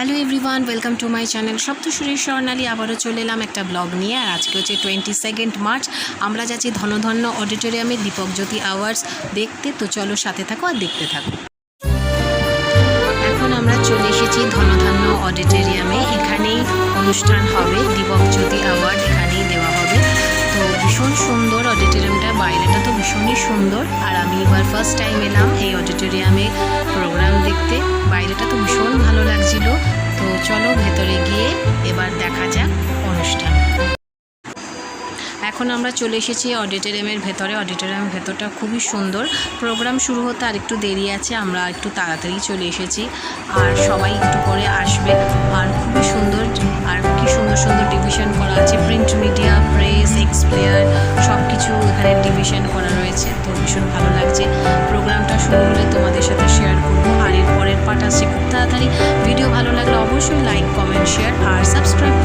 Hello everyone, welcome to my channel সপ্তসুরের স্বর্ণালী। আবারও চলে এলাম একটা ব্লগ নিয়ে। আর আজকে হচ্ছে 22 মার্চ। আমরা যাচ্ছি ধনধন্য অডিটোরিয়ামে দীপক জ্যোতি অ্যাওয়ার্ডস দেখতে। তো চলো সাথে থাকো আর দেখতে থাকো। এখন আমরা চলে এসেছি ধনধন্য অডিটোরিয়ামে। এখানেই অনুষ্ঠান হবে, দীপক জ্যোতি অ্যাওয়ার্ড এখানেই দেওয়া হবে। তো ভীষণ সুন্দর অডিটোরিয়ামটা, বাইরেটা তো ভীষণই সুন্দর। আর আমি এবার ফার্স্ট টাইম এলাম এই অডিটোরিয়ামে প্রোগ্রাম দেখতে। বাইরেটা তো ভীষণ ভালো লাগছিল। তো চলো ভেতরে গিয়ে এবার দেখা যাক অনুষ্ঠান। এখন আমরা চলে এসেছি অডিটোরিয়ামের ভেতরে। অডিটোরিয়ামের ভেতরটা খুবই সুন্দর। প্রোগ্রাম শুরু হতে আর একটু দেরি আছে, আমরা একটু তাড়াতাড়ি চলে এসেছি। আর সবাই একটু পরে আসবে। আর খুবই সুন্দর, আর কি সুন্দর সুন্দর ডিভিশন করা আছে। Print media, press, x player সব কিছু এখানে ডিভিশন করা রয়েছে। তো ভীষণ ভালো লাগছে। প্রোগ্রামটা শুরু হলে তোমাদের সাথে শেয়ার করবো। আর এর পরের পার্ট আসছে খুব তাড়াতাড়ি। ভিডিও ভালো লাগলে অবশ্যই লাইক, কমেন্ট, শেয়ার আর সাবস্ক্রাইব